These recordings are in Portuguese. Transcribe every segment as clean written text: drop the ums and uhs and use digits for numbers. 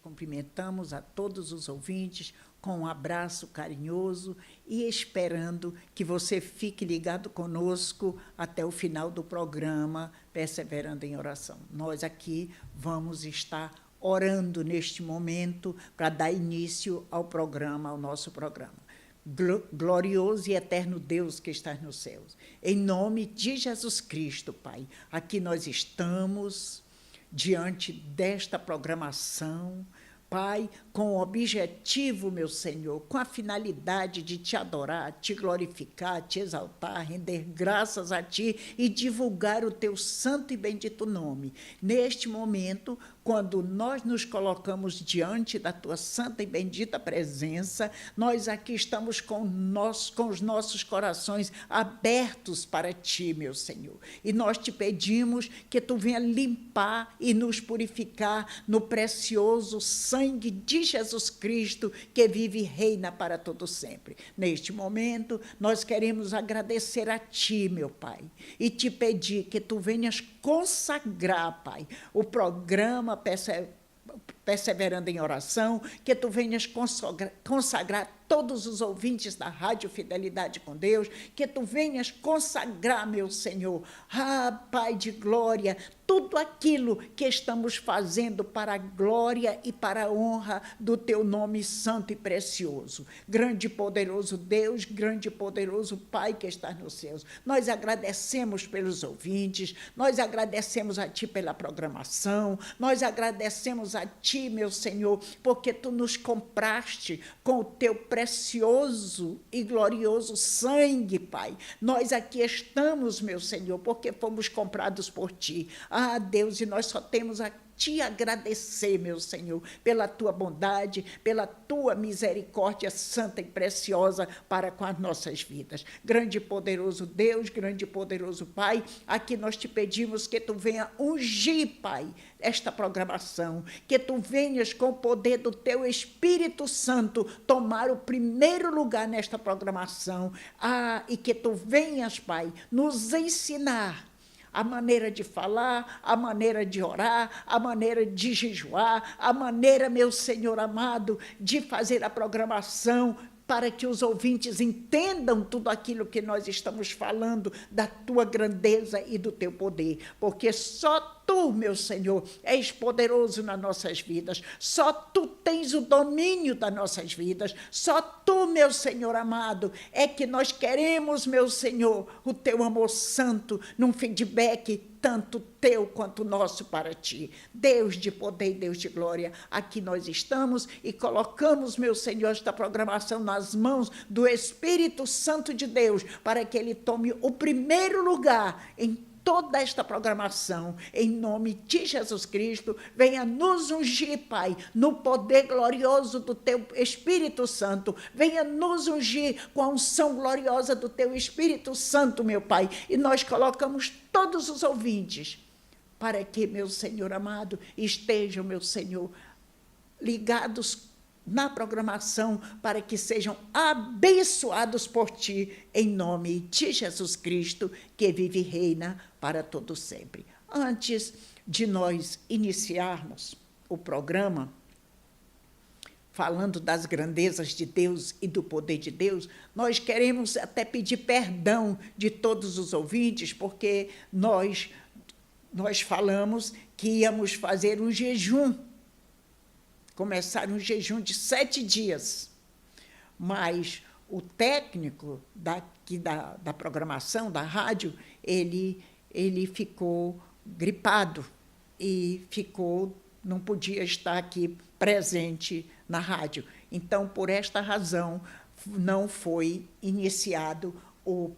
cumprimentamos a todos os ouvintes com um abraço carinhoso e esperando que você fique ligado conosco até o final do programa Perseverando em Oração. Nós aqui vamos estar orando neste momento para dar início ao programa, ao nosso programa. Glorioso e eterno Deus que estás nos céus, em nome de Jesus Cristo, Pai, aqui nós estamos diante desta programação, Pai, com o objetivo, meu Senhor, com a finalidade de te adorar, te glorificar, te exaltar, render graças a ti e divulgar o teu santo e bendito nome. Neste momento, quando nós nos colocamos diante da tua santa e bendita presença, nós aqui estamos com os nossos corações abertos para ti, meu Senhor. E nós te pedimos que tu venha limpar e nos purificar no precioso sangue de Jesus Cristo, que vive e reina para todo sempre. Neste momento, nós queremos agradecer a ti, meu Pai, e te pedir que tu venhas consagrar, Pai, o programa Perseverando em Oração, que tu venhas consagrar todos os ouvintes da Rádio Fidelidade com Deus, que tu venhas consagrar, meu Senhor, Pai de glória, tudo aquilo que estamos fazendo para a glória e para a honra do teu nome santo e precioso. Grande e poderoso Deus, grande e poderoso Pai que estás nos céus, nós agradecemos pelos ouvintes, nós agradecemos a ti pela programação, nós agradecemos a ti, meu Senhor, porque tu nos compraste com o teu precioso e glorioso sangue, Pai. Nós aqui estamos, meu Senhor, porque fomos comprados por ti. Deus, e nós só temos a te agradecer, meu Senhor, pela tua bondade, pela tua misericórdia santa e preciosa para com as nossas vidas. Grande e poderoso Deus, grande e poderoso Pai, aqui nós te pedimos que tu venha ungir, Pai, esta programação, que tu venhas com o poder do teu Espírito Santo tomar o primeiro lugar nesta programação, e que tu venhas, Pai, nos ensinar a maneira de falar, a maneira de orar, a maneira de jejuar, a maneira, meu Senhor amado, de fazer a programação, para que os ouvintes entendam tudo aquilo que nós estamos falando, da tua grandeza e do teu poder, porque só tu, meu Senhor, és poderoso nas nossas vidas, só tu tens o domínio das nossas vidas, só tu, meu Senhor amado, é que nós queremos, meu Senhor, o teu amor santo, num feedback tanto teu quanto nosso para ti. Deus de poder e Deus de glória, aqui nós estamos e colocamos, meu Senhor, esta programação nas mãos do Espírito Santo de Deus, para que ele tome o primeiro lugar em toda esta programação, em nome de Jesus Cristo. Venha nos ungir, Pai, no poder glorioso do teu Espírito Santo, venha nos ungir com a unção gloriosa do teu Espírito Santo, meu Pai, e nós colocamos todos os ouvintes, para que, meu Senhor amado, estejam, meu Senhor, ligados na programação, para que sejam abençoados por ti, em nome de Jesus Cristo, que vive e reina para todo sempre. Antes de nós iniciarmos o programa, falando das grandezas de Deus e do poder de Deus, nós queremos até pedir perdão de todos os ouvintes, porque nós falamos que íamos fazer um jejum, começar um jejum de 7 dias, mas o técnico da programação, da rádio, ele ficou gripado e não podia estar aqui presente na rádio. Então, por esta razão, não foi iniciado o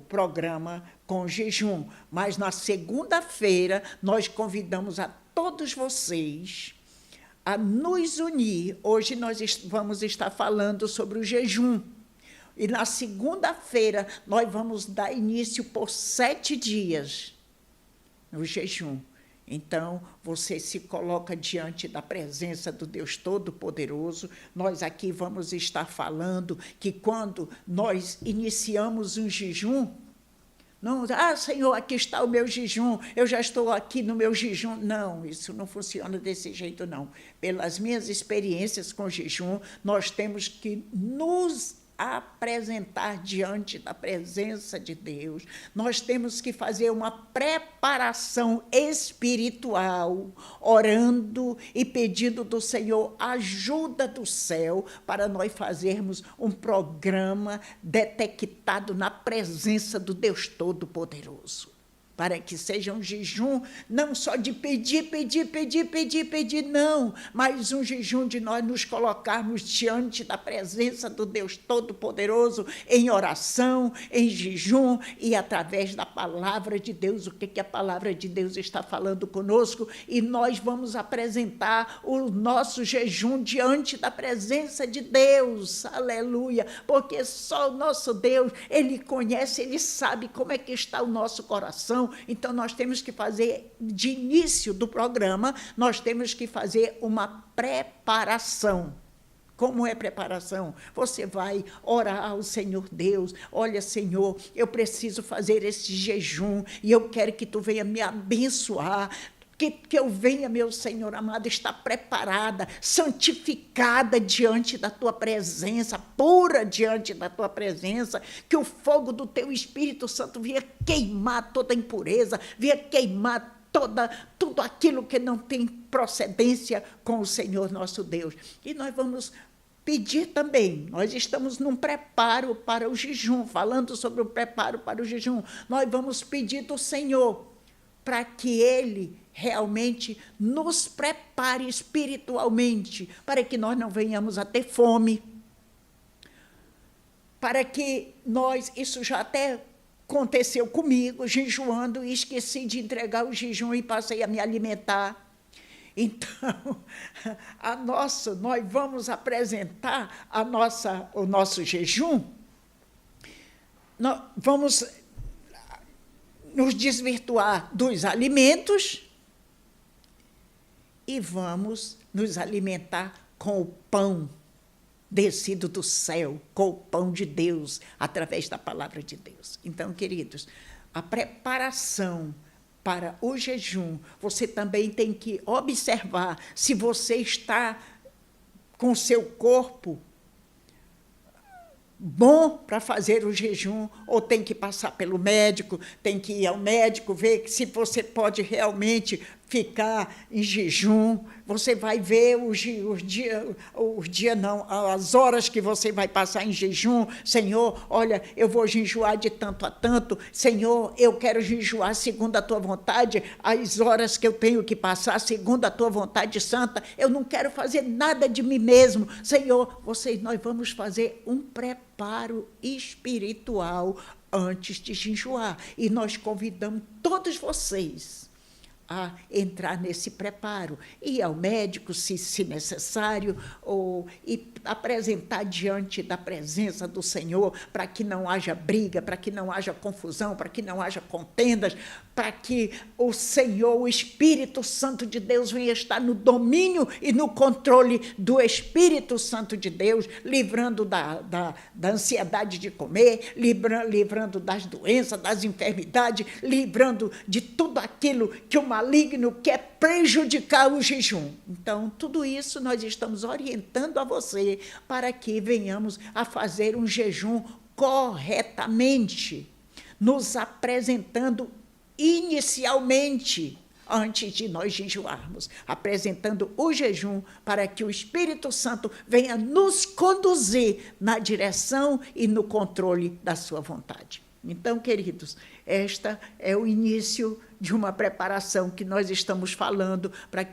programa com jejum, mas na segunda-feira nós convidamos a todos vocês a nos unir. Hoje nós vamos estar falando sobre o jejum. E na segunda-feira nós vamos dar início por 7 dias no jejum. Então, você se coloca diante da presença do Deus Todo-Poderoso. Nós aqui vamos estar falando que quando nós iniciamos um jejum, Não, Senhor, aqui está o meu jejum, eu já estou aqui no meu jejum. Não, isso não funciona desse jeito, não. Pelas minhas experiências com jejum, nós temos que nos apresentar diante da presença de Deus. Nós temos que fazer uma preparação espiritual, orando e pedindo do Senhor ajuda do céu para nós fazermos um programa detectado na presença do Deus Todo-Poderoso. Para que seja um jejum não só de pedir, não, mas um jejum de nós nos colocarmos diante da presença do Deus Todo-Poderoso em oração, em jejum e através da palavra de Deus, o que a palavra de Deus está falando conosco, e nós vamos apresentar o nosso jejum diante da presença de Deus, aleluia, porque só o nosso Deus, Ele conhece, Ele sabe como é que está o nosso coração. Então, nós temos que fazer, de início do programa, nós temos que fazer uma preparação. Como é preparação? Você vai orar ao Senhor Deus, olha, Senhor, eu preciso fazer esse jejum, e eu quero que Tu venha me abençoar, que eu venha, meu Senhor amado, estar preparada, santificada diante da Tua presença, pura diante da Tua presença, que o fogo do Teu Espírito Santo venha queimar toda a impureza, venha queimar tudo aquilo que não tem procedência com o Senhor nosso Deus. E nós vamos pedir também, nós estamos num preparo para o jejum, falando sobre o preparo para o jejum, nós vamos pedir do Senhor para que Ele realmente nos prepare espiritualmente, para que nós não venhamos a ter fome, para que nós, isso já até aconteceu comigo, jejuando, e esqueci de entregar o jejum e passei a me alimentar. Então, nós vamos apresentar o nosso jejum, nós vamos nos desvirtuar dos alimentos e vamos nos alimentar com o pão descido do céu, com o pão de Deus, através da palavra de Deus. Então, queridos, a preparação para o jejum, você também tem que observar se você está com o seu corpo bom para fazer o jejum, ou tem que passar pelo médico, tem que ir ao médico, ver se você pode realmente ficar em jejum. Você vai ver as horas que você vai passar em jejum. Senhor, olha, eu vou jejuar de tanto a tanto. Senhor, eu quero jejuar segundo a Tua vontade, as horas que eu tenho que passar segundo a Tua vontade santa. Eu não quero fazer nada de mim mesmo. Senhor, nós vamos fazer um preparo espiritual antes de jejuar. E nós convidamos todos vocês a entrar nesse preparo, ir ao médico, se necessário, e apresentar diante da presença do Senhor, para que não haja briga, para que não haja confusão, para que não haja contendas, para que o Senhor, o Espírito Santo de Deus, venha estar no domínio e no controle do Espírito Santo de Deus, livrando da ansiedade de comer, livrando das doenças, das enfermidades, livrando de tudo aquilo que o maligno quer prejudicar o jejum. Então, tudo isso nós estamos orientando a você para que venhamos a fazer um jejum corretamente, nos apresentando inicialmente, antes de nós jejuarmos, apresentando o jejum para que o Espírito Santo venha nos conduzir na direção e no controle da sua vontade. Então, queridos, esta é o início de uma preparação que nós estamos falando para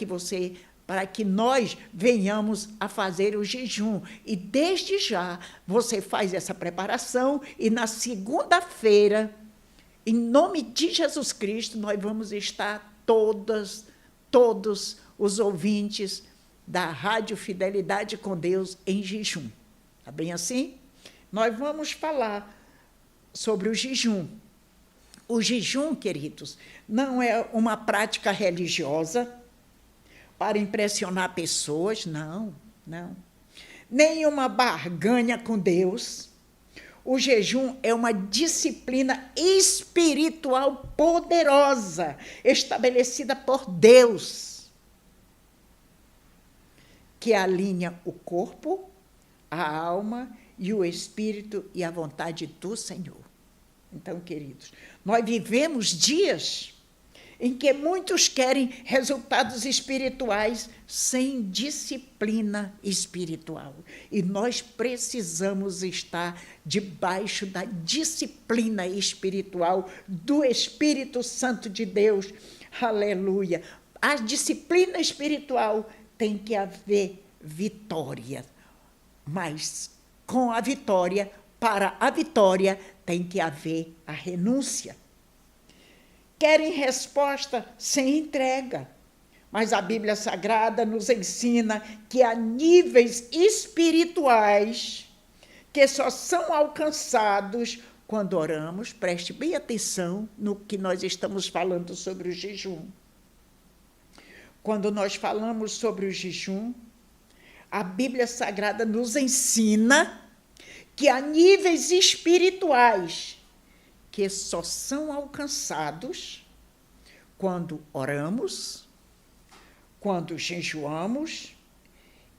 que nós venhamos a fazer o jejum. E desde já você faz essa preparação e na segunda-feira, em nome de Jesus Cristo, nós vamos estar todos os ouvintes da Rádio Fidelidade com Deus em jejum. Está bem assim? Nós vamos falar sobre o jejum. O jejum, queridos, não é uma prática religiosa para impressionar pessoas, não. Nem uma barganha com Deus. O jejum é uma disciplina espiritual poderosa, estabelecida por Deus, que alinha o corpo, a alma e o espírito e a vontade do Senhor. Então, queridos, nós vivemos dias em que muitos querem resultados espirituais sem disciplina espiritual. E nós precisamos estar debaixo da disciplina espiritual do Espírito Santo de Deus. Aleluia! A disciplina espiritual tem que haver vitória, mas com a vitória, para a vitória, tem que haver a renúncia. Querem resposta sem entrega, mas a Bíblia Sagrada nos ensina que há níveis espirituais que só são alcançados quando oramos. Preste bem atenção no que nós estamos falando sobre o jejum. Quando nós falamos sobre o jejum, a Bíblia Sagrada nos ensina que há níveis espirituais que só são alcançados quando oramos, quando jejuamos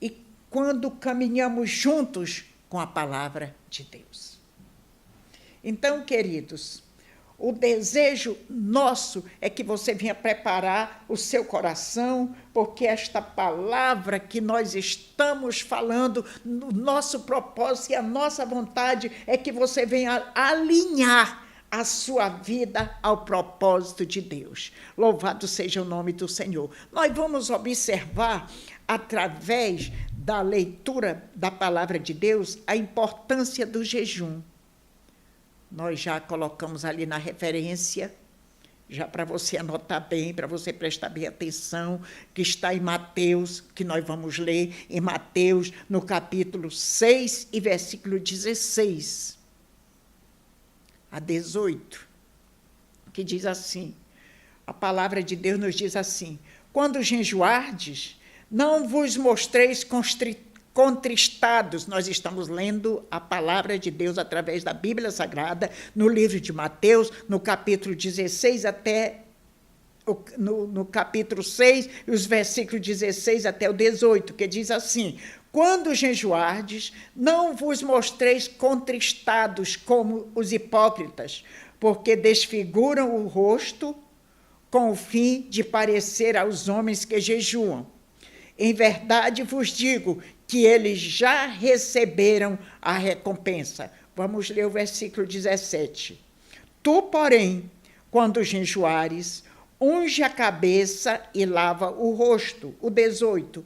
e quando caminhamos juntos com a palavra de Deus. Então, queridos, o desejo nosso é que você venha preparar o seu coração, porque esta palavra que nós estamos falando, no nosso propósito e a nossa vontade é que você venha alinhar a sua vida ao propósito de Deus. Louvado seja o nome do Senhor. Nós vamos observar, através da leitura da palavra de Deus, a importância do jejum. Nós já colocamos ali na referência, já para você anotar bem, para você prestar bem atenção, que está em Mateus, que nós vamos ler em Mateus, no capítulo 6 e versículo 16 a 18, que diz assim, a palavra de Deus nos diz assim: quando jejuardes, não vos mostreis contristados. Nós estamos lendo a palavra de Deus através da Bíblia Sagrada, no livro de Mateus, no capítulo 16 até no capítulo 6, os versículos 16 até o 18, que diz assim: quando jejuardes, não vos mostreis contristados como os hipócritas, porque desfiguram o rosto com o fim de parecer aos homens que jejuam. Em verdade vos digo que eles já receberam a recompensa. Vamos ler o versículo 17. Tu, porém, quando jejuares, unge a cabeça e lava o rosto. O 18.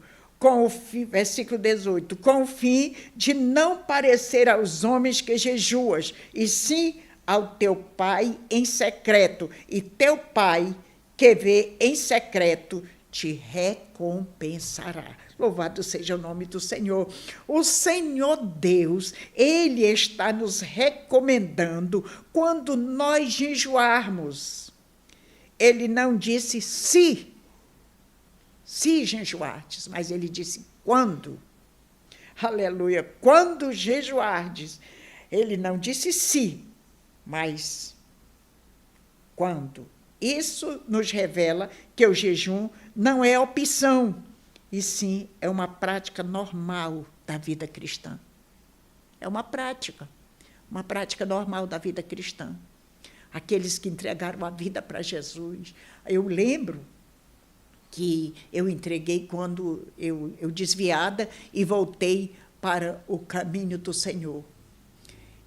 Versículo 18, com o fim de não parecer aos homens que jejuas, e sim ao teu Pai em secreto, e teu Pai, que vê em secreto, te recompensará. Louvado seja o nome do Senhor. O Senhor Deus, Ele está nos recomendando quando nós jejuarmos. Ele não disse se jejuardes, mas ele disse quando. Aleluia. Quando jejuardes. Ele não disse se, mas quando. Isso nos revela que o jejum não é opção, e sim é uma prática normal da vida cristã. É uma prática normal da vida cristã. Aqueles que entregaram a vida para Jesus. Eu lembro que eu entreguei quando eu desviada e voltei para o caminho do Senhor.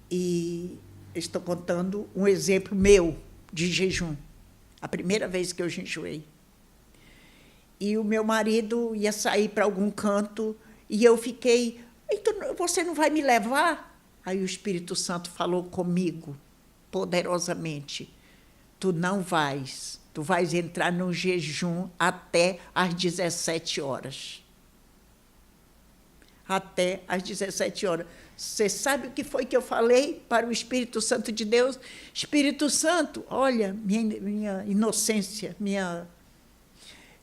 E estou contando um exemplo meu de jejum. A primeira vez que eu jejuei. E o meu marido ia sair para algum canto e eu fiquei, você não vai me levar? Aí o Espírito Santo falou comigo, poderosamente, tu não vais, tu vais entrar num jejum até às 17 horas. Até às 17 horas. Você sabe o que foi que eu falei para o Espírito Santo de Deus? Espírito Santo, olha, minha inocência,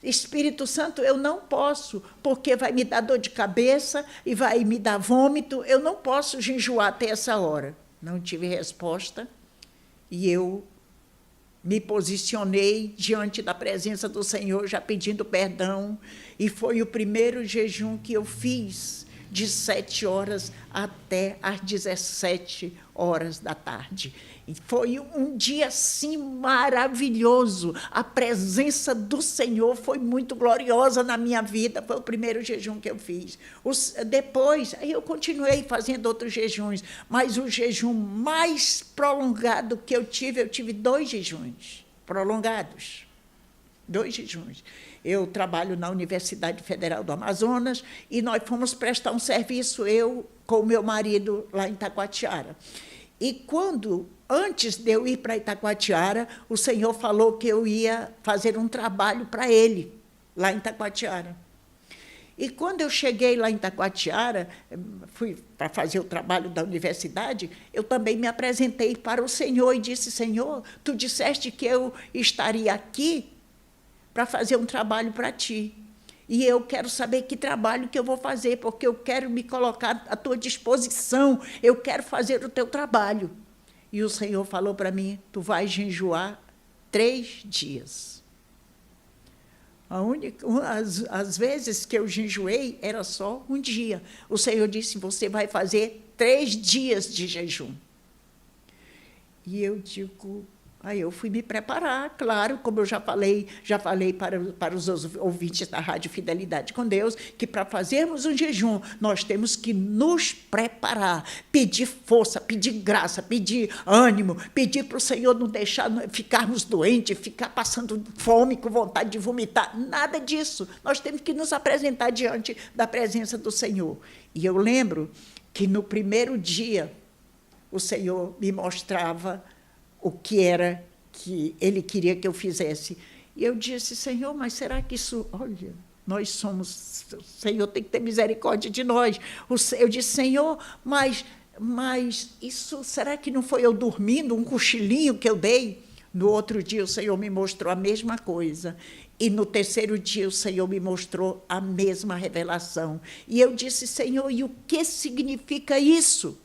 Espírito Santo, eu não posso, porque vai me dar dor de cabeça e vai me dar vômito, eu não posso jejuar até essa hora. não tive resposta, e eu me posicionei diante da presença do Senhor, já pedindo perdão, e foi o primeiro jejum que eu fiz, de 7 horas até às 17 horas da tarde. E foi um dia, assim, maravilhoso. A presença do Senhor foi muito gloriosa na minha vida. Foi o primeiro jejum que eu fiz. Depois, eu continuei fazendo outros jejuns, mas o jejum mais prolongado que eu tive 2 jejuns prolongados. 2 jejuns. Eu trabalho na Universidade Federal do Amazonas e nós fomos prestar um serviço, eu com o meu marido, lá em Itacoatiara. E antes de eu ir para Itacoatiara, o Senhor falou que eu ia fazer um trabalho para Ele, lá em Itacoatiara. E quando eu cheguei lá em Itacoatiara, fui para fazer o trabalho da universidade, eu também me apresentei para o Senhor e disse: Senhor, Tu disseste que eu estaria aqui para fazer um trabalho para Ti. E eu quero saber que trabalho que eu vou fazer, porque eu quero me colocar à Tua disposição, eu quero fazer o Teu trabalho. E o Senhor falou para mim: tu vais jejuar 3 dias. As vezes que eu jejuei, era só um dia. O Senhor disse: você vai fazer 3 dias de jejum. E eu digo... Aí eu fui me preparar, claro, como eu já falei para os ouvintes da Rádio Fidelidade com Deus, que para fazermos um jejum, nós temos que nos preparar, pedir força, pedir graça, pedir ânimo, pedir para o Senhor não deixar ficarmos doentes, ficar passando fome, com vontade de vomitar, nada disso. Nós temos que nos apresentar diante da presença do Senhor. E eu lembro que no primeiro dia, o Senhor me mostrava o que era que Ele queria que eu fizesse. E eu disse: Senhor, mas será que isso... Olha, nós somos... O Senhor tem que ter misericórdia de nós. Eu disse: Senhor, mas isso... Será que não foi eu dormindo, um cochilinho que eu dei? No outro dia, o Senhor me mostrou a mesma coisa. E no terceiro dia, o Senhor me mostrou a mesma revelação. E eu disse: Senhor, e o que significa isso?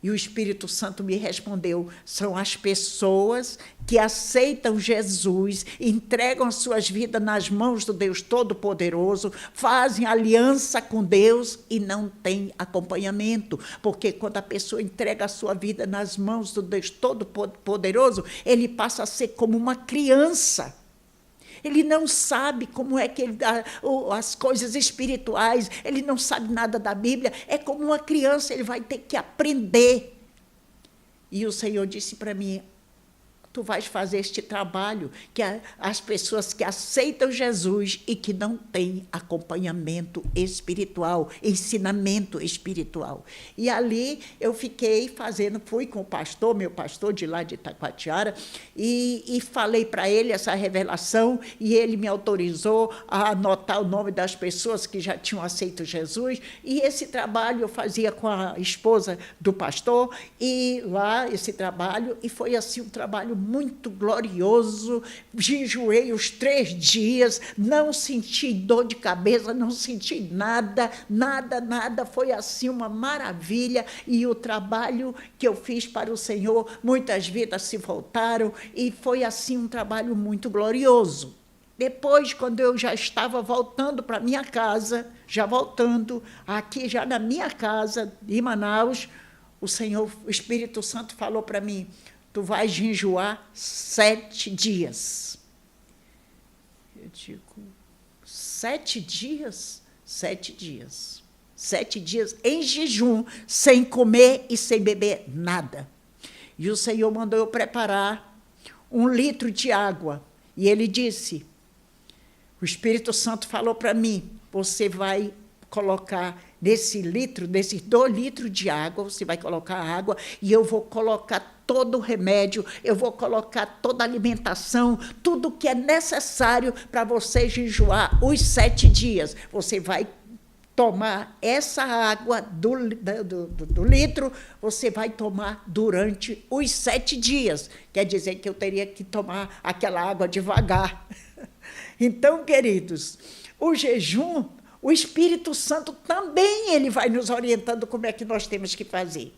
E o Espírito Santo me respondeu: são as pessoas que aceitam Jesus, entregam as suas vidas nas mãos do Deus Todo-Poderoso, fazem aliança com Deus e não têm acompanhamento. Porque quando a pessoa entrega a sua vida nas mãos do Deus Todo-Poderoso, ele passa a ser como uma criança. Ele não sabe como é que ele dá as coisas espirituais, ele não sabe nada da Bíblia, é como uma criança, ele vai ter que aprender. E o Senhor disse para mim: tu vais fazer este trabalho, que as pessoas que aceitam Jesus e que não têm acompanhamento espiritual, ensinamento espiritual. E ali eu fiquei fazendo, fui com o pastor, meu pastor de lá de Itacoatiara, e falei para ele essa revelação, e ele me autorizou a anotar o nome das pessoas que já tinham aceito Jesus, e esse trabalho eu fazia com a esposa do pastor, e lá esse trabalho, e foi assim um trabalho muito glorioso. Jejuei os 3 dias, não senti dor de cabeça, não senti nada, foi assim uma maravilha, e o trabalho que eu fiz para o Senhor, muitas vidas se voltaram, e foi assim um trabalho muito glorioso. Depois, quando eu já estava voltando para minha casa, aqui já na minha casa, em Manaus, o Espírito Santo falou para mim: tu vais jejuar 7 dias. Eu digo: 7 dias? 7 dias. 7 dias em jejum, sem comer e sem beber nada. E o Senhor mandou eu preparar 1 litro de água. E Ele disse, o Espírito Santo falou para mim: você vai colocar nesses 2 litros de água, você vai colocar água, e eu vou colocar todo o remédio, eu vou colocar toda a alimentação, tudo que é necessário para você jejuar os 7 dias. Você vai tomar essa água do litro, você vai tomar durante os 7 dias. Quer dizer que eu teria que tomar aquela água devagar. Então, queridos, o jejum, o Espírito Santo também ele vai nos orientando como é que nós temos que fazer.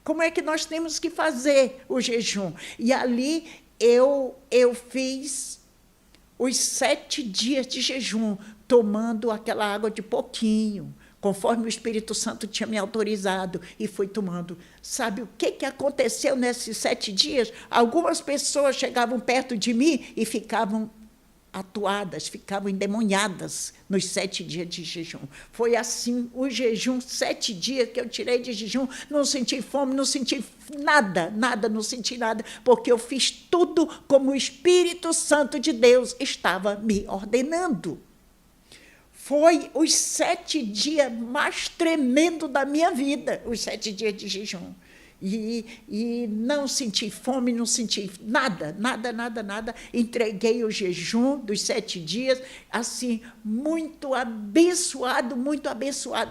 Como é que nós temos que fazer o jejum? E ali eu fiz os 7 dias de jejum, tomando aquela água de pouquinho, conforme o Espírito Santo tinha me autorizado, e fui tomando. Sabe o que aconteceu nesses 7 dias? Algumas pessoas chegavam perto de mim e ficavam atuadas, ficavam endemoniadas nos 7 dias de jejum. Foi assim o jejum, 7 dias que eu tirei de jejum, não senti fome, não senti nada, não senti nada, porque eu fiz tudo como o Espírito Santo de Deus estava me ordenando. Foi os 7 dias mais tremendos da minha vida, os 7 dias de jejum. E não senti fome, não senti nada. Entreguei o jejum dos 7 dias, assim, muito abençoado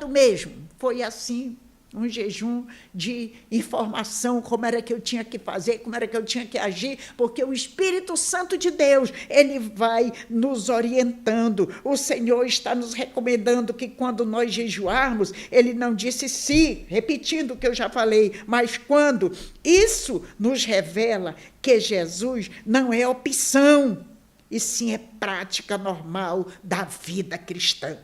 mesmo. Foi assim, um jejum de informação, como era que eu tinha que fazer, como era que eu tinha que agir, porque o Espírito Santo de Deus, ele vai nos orientando. O Senhor está nos recomendando que quando nós jejuarmos, ele não disse se, repetindo o que eu já falei, mas quando. Isso nos revela que Jesus não é opção, e sim é prática normal da vida cristã.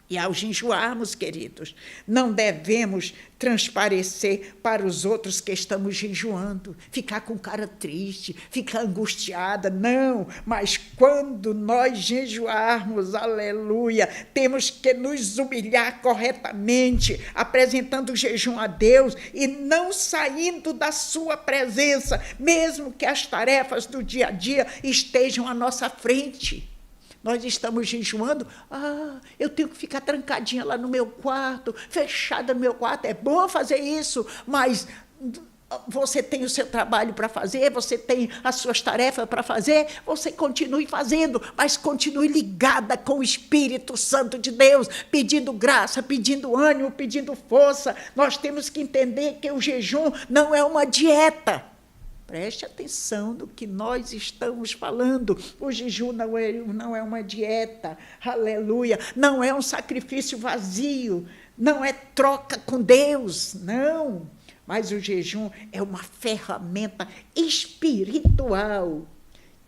E ao jejuarmos, queridos, não devemos transparecer para os outros que estamos jejuando, ficar com cara triste, ficar angustiada, não. Mas quando nós jejuarmos, aleluia, temos que nos humilhar corretamente, apresentando o jejum a Deus e não saindo da sua presença, mesmo que as tarefas do dia a dia estejam à nossa frente. Nós estamos jejuando, eu tenho que ficar trancadinha lá no meu quarto, fechada no meu quarto. É bom fazer isso, mas você tem o seu trabalho para fazer, você tem as suas tarefas para fazer, você continue fazendo, mas continue ligada com o Espírito Santo de Deus, pedindo graça, pedindo ânimo, pedindo força. Nós temos que entender que o jejum não é uma dieta. Preste atenção no que nós estamos falando. O jejum não é uma dieta, aleluia, não é um sacrifício vazio, não é troca com Deus, não. Mas o jejum é uma ferramenta espiritual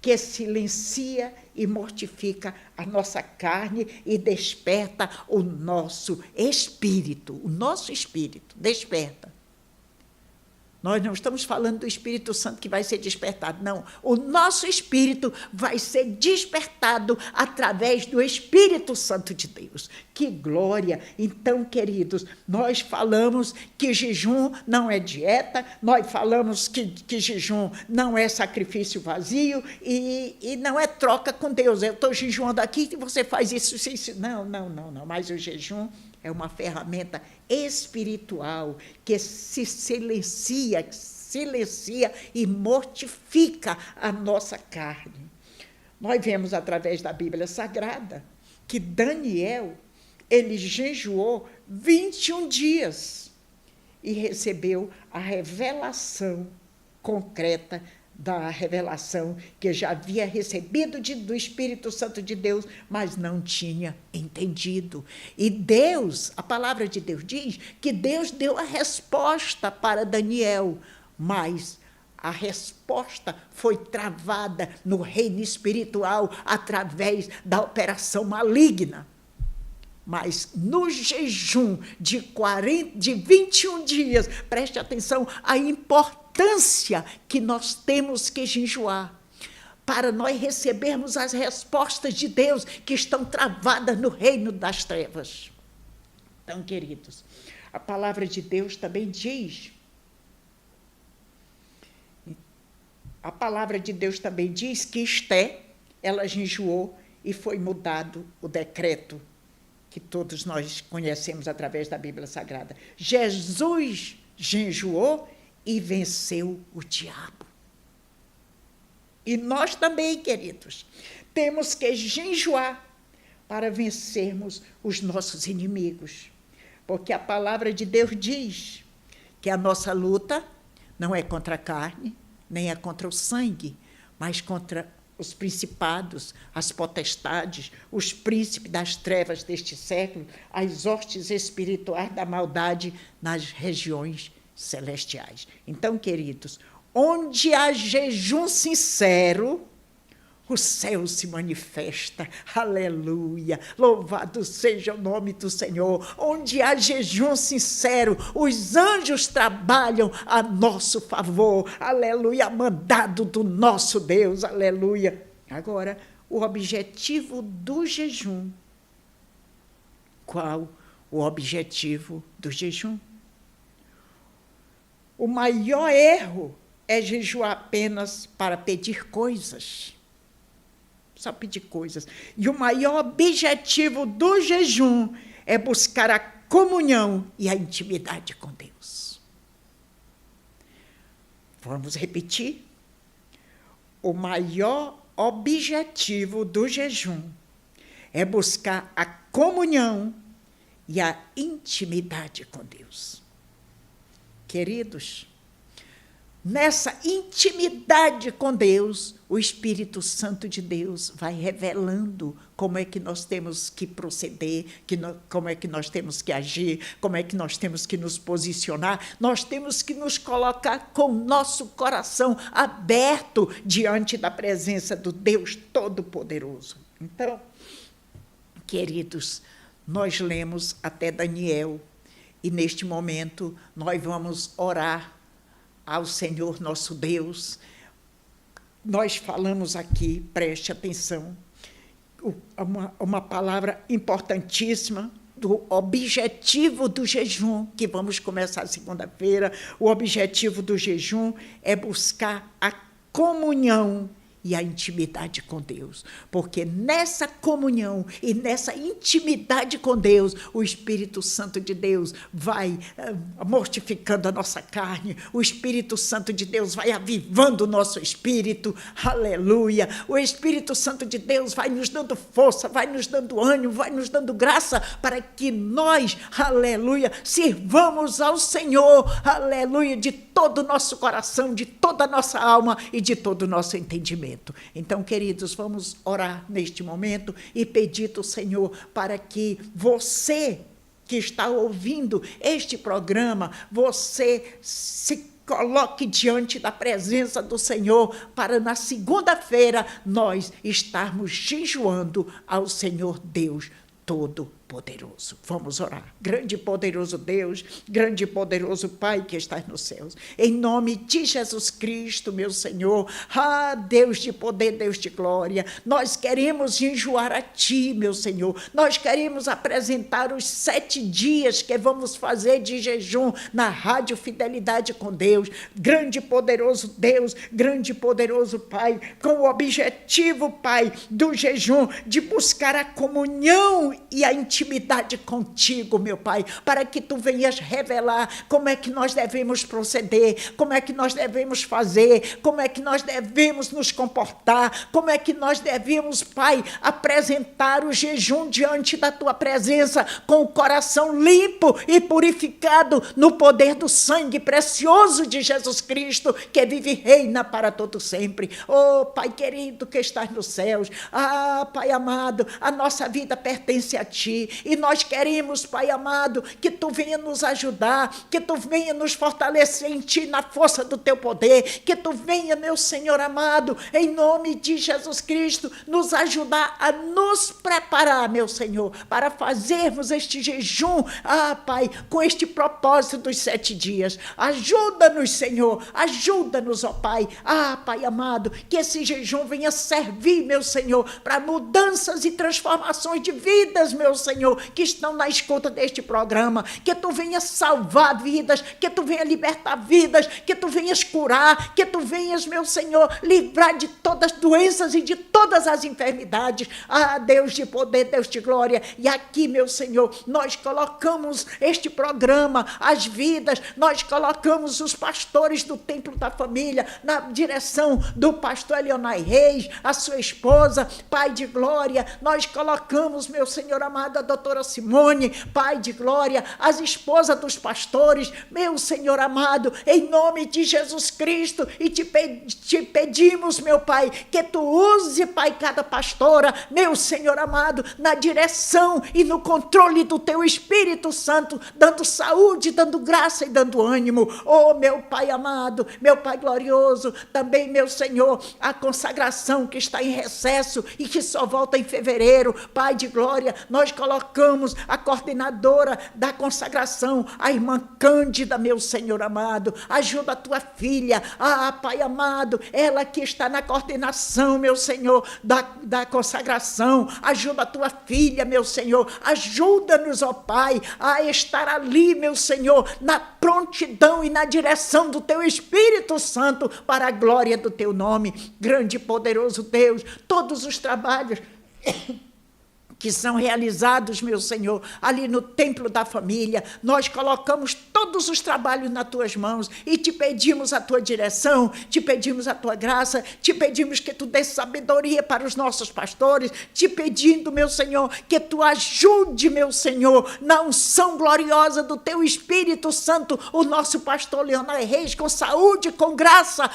que silencia e mortifica a nossa carne e desperta o nosso espírito. O nosso espírito desperta. Nós não estamos falando do Espírito Santo que vai ser despertado, não. O nosso espírito vai ser despertado através do Espírito Santo de Deus. Que glória! Então, queridos, nós falamos que jejum não é dieta, nós falamos que jejum não é sacrifício vazio e não é troca com Deus. Eu estou jejuando aqui e você faz isso. Não. Mas o jejum é uma ferramenta espiritual que se silencia e mortifica a nossa carne. Nós vemos através da Bíblia Sagrada que Daniel, ele jejuou 21 dias e recebeu a revelação concreta da revelação que já havia recebido do Espírito Santo de Deus, mas não tinha entendido. E Deus, a palavra de Deus diz que Deus deu a resposta para Daniel, mas a resposta foi travada no reino espiritual através da operação maligna. Mas no jejum de 21 dias, preste atenção, a importância que nós temos que jejuar para nós recebermos as respostas de Deus que estão travadas no reino das trevas. Então, queridos, a palavra de Deus também diz, que Esté, ela jejuou e foi mudado o decreto que todos nós conhecemos através da Bíblia Sagrada. Jesus jejuou e venceu o diabo. E nós também, queridos, temos que jejuar para vencermos os nossos inimigos. Porque a palavra de Deus diz que a nossa luta não é contra a carne, nem é contra o sangue, mas contra os principados, as potestades, os príncipes das trevas deste século, as hostes espirituais da maldade nas regiões celestiais. Então, queridos, onde há jejum sincero, o céu se manifesta, aleluia, louvado seja o nome do Senhor. Onde há jejum sincero, os anjos trabalham a nosso favor, aleluia, mandado do nosso Deus, aleluia. Agora, o objetivo do jejum. Qual o objetivo do jejum? O maior erro é jejuar apenas para pedir coisas. Só pedir coisas. E o maior objetivo do jejum é buscar a comunhão e a intimidade com Deus. Vamos repetir? O maior objetivo do jejum é buscar a comunhão e a intimidade com Deus. Queridos, nessa intimidade com Deus, o Espírito Santo de Deus vai revelando como é que nós temos que proceder, como é que nós temos que agir, como é que nós temos que nos posicionar. Nós temos que nos colocar com o nosso coração aberto diante da presença do Deus Todo-Poderoso. Então, queridos, nós lemos até Daniel, e neste momento nós vamos orar ao Senhor nosso Deus. Nós falamos aqui, preste atenção, uma palavra importantíssima do objetivo do jejum, que vamos começar segunda-feira. O objetivo do jejum é buscar a comunhão e a intimidade com Deus, porque nessa comunhão e nessa intimidade com Deus, o Espírito Santo de Deus vai mortificando a nossa carne, o Espírito Santo de Deus vai avivando o nosso espírito, aleluia, o Espírito Santo de Deus vai nos dando força, vai nos dando ânimo, vai nos dando graça, para que nós, aleluia, sirvamos ao Senhor, aleluia, de todo o nosso coração, de toda a nossa alma e de todo o nosso entendimento. Então, queridos, vamos orar neste momento e pedir ao Senhor para que você que está ouvindo este programa, você se coloque diante da presença do Senhor, para na segunda-feira nós estarmos jejuando ao Senhor Deus Todo-Poderoso. Vamos orar. Grande e poderoso Deus, grande e poderoso Pai que estás nos céus, em nome de Jesus Cristo, meu Senhor, Deus de poder, Deus de glória, nós queremos jejuar a Ti, meu Senhor, nós queremos apresentar os 7 dias que vamos fazer de jejum na Rádio Fidelidade com Deus, grande e poderoso Deus, grande e poderoso Pai, com o objetivo, Pai, do jejum, de buscar a comunhão e a intimidade contigo, meu Pai, para que Tu venhas revelar como é que nós devemos proceder, como é que nós devemos fazer, como é que nós devemos nos comportar, como é que nós devemos, Pai, apresentar o jejum diante da Tua presença, com o coração limpo e purificado no poder do sangue precioso de Jesus Cristo, que vive e reina para todo sempre. Oh, Pai querido que estás nos céus, Pai amado, a nossa vida pertence a Ti, e nós queremos, Pai amado, que Tu venha nos ajudar, que Tu venha nos fortalecer em Ti, na força do Teu poder, que Tu venha, meu Senhor amado, em nome de Jesus Cristo, nos ajudar a nos preparar, meu Senhor, para fazermos este jejum, Pai, com este propósito dos 7 dias. Ajuda-nos, Senhor, ajuda-nos, ó Pai, Pai amado, que esse jejum venha servir, meu Senhor, para mudanças e transformações de vida, meu Senhor, que estão na escuta deste programa, que Tu venhas salvar vidas, que Tu venhas libertar vidas, que Tu venhas curar, que Tu venhas, meu Senhor, livrar de todas as doenças e de todas as enfermidades. Deus de poder, Deus de glória, e aqui, meu Senhor, nós colocamos este programa, as vidas, nós colocamos os pastores do Templo da Família, na direção do pastor Elionai Reis, a sua esposa, Pai de glória, nós colocamos, meu Senhor amado, doutora Simone, Pai de glória, as esposas dos pastores, meu Senhor amado, em nome de Jesus Cristo, e te pedimos, meu Pai, que tu use, Pai, cada pastora, meu Senhor amado, na direção e no controle do teu Espírito Santo, dando saúde, dando graça e dando ânimo. Oh, meu Pai amado, meu Pai glorioso, também, meu Senhor, a consagração que está em recesso e que só volta em fevereiro, Pai de glória, nós colocamos a coordenadora da consagração, a irmã Cândida, meu Senhor amado, ajuda a tua filha, Pai amado, ela que está na coordenação, meu Senhor, da consagração, ajuda a tua filha, meu Senhor, ajuda-nos, ó Pai, a estar ali, meu Senhor, na prontidão e na direção do teu Espírito Santo, para a glória do teu nome, grande e poderoso Deus, todos os trabalhos que são realizados, meu Senhor, ali no templo da família, nós colocamos todos os trabalhos nas tuas mãos e te pedimos a tua direção, te pedimos a tua graça, te pedimos que tu dê sabedoria para os nossos pastores, te pedindo, meu Senhor, que tu ajude, meu Senhor, na unção gloriosa do teu Espírito Santo, o nosso pastor Leonardo Reis, com saúde, com graça,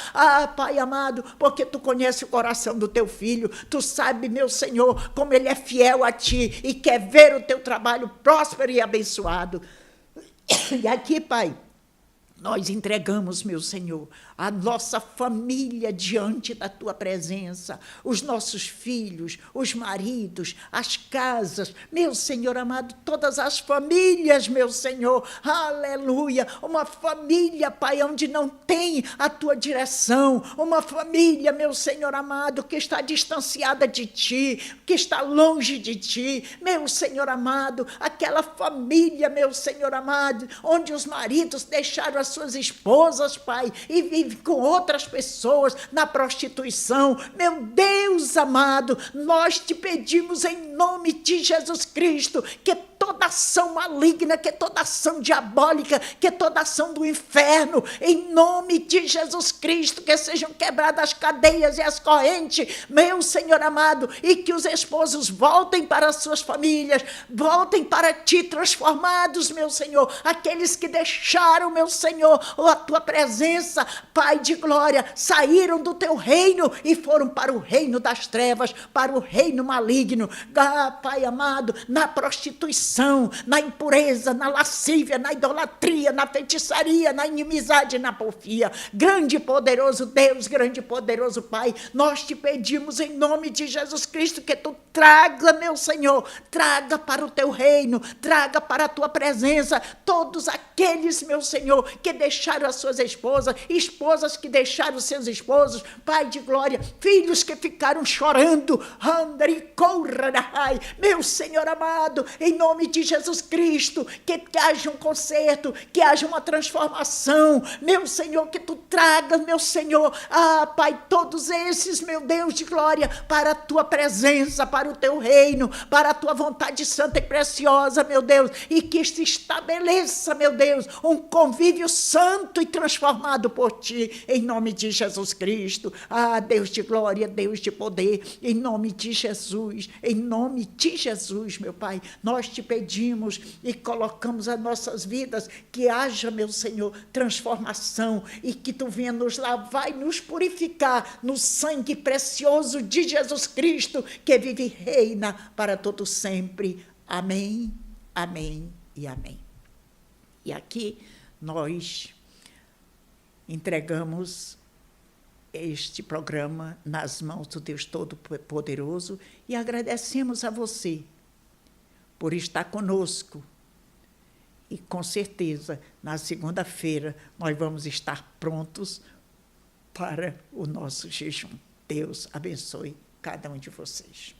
Pai amado, porque tu conhece o coração do teu filho, tu sabe, meu Senhor, como ele é fiel a ti e quer ver o teu trabalho próspero e abençoado. E aqui, Pai, nós entregamos, meu Senhor, a nossa família diante da tua presença, os nossos filhos, os maridos, as casas, meu Senhor amado, todas as famílias, meu Senhor, aleluia, uma família, Pai, onde não tem a tua direção, uma família, meu Senhor amado, que está distanciada de ti, que está longe de ti, meu Senhor amado, aquela família, meu Senhor amado, onde os maridos deixaram as suas esposas, Pai, e vivem com outras pessoas na prostituição. Meu Deus amado, nós te pedimos em nome de Jesus Cristo que toda ação maligna, que toda ação diabólica, que toda ação do inferno, em nome de Jesus Cristo, que sejam quebradas as cadeias e as correntes, meu Senhor amado, e que os esposos voltem para as suas famílias, voltem para ti transformados, meu Senhor, aqueles que deixaram, meu Senhor, a tua presença, Pai de glória, saíram do teu reino e foram para o reino das trevas, para o reino maligno, Pai amado, na prostituição, na impureza, na lascívia, na idolatria, na feitiçaria, na inimizade, na porfia. Grande e poderoso Deus, grande e poderoso Pai, nós te pedimos em nome de Jesus Cristo que tu traga, meu Senhor, traga para o teu reino, traga para a tua presença todos aqueles, meu Senhor, que deixaram as suas esposas, esposas que deixaram os seus esposos, Pai de glória, filhos que ficaram chorando, meu Senhor amado, em nome de Jesus Cristo, que haja um conserto, que haja uma transformação, meu Senhor, que tu traga, meu Senhor, Pai, todos esses, meu Deus de glória, para a tua presença, para o teu reino, para a tua vontade santa e preciosa, meu Deus, e que se estabeleça, meu Deus, um convívio santo e transformado por ti, em nome de Jesus Cristo. Deus de glória, Deus de poder, em nome de Jesus, meu Pai, nós te pedimos e colocamos as nossas vidas, que haja, meu Senhor, transformação e que tu venha nos lavar e nos purificar no sangue precioso de Jesus Cristo, que vive e reina para todo sempre. Amém, amém e amém. E aqui nós entregamos este programa nas mãos do Deus Todo-Poderoso e agradecemos a você por estar conosco. E, com certeza, na segunda-feira, nós vamos estar prontos para o nosso jejum. Deus abençoe cada um de vocês.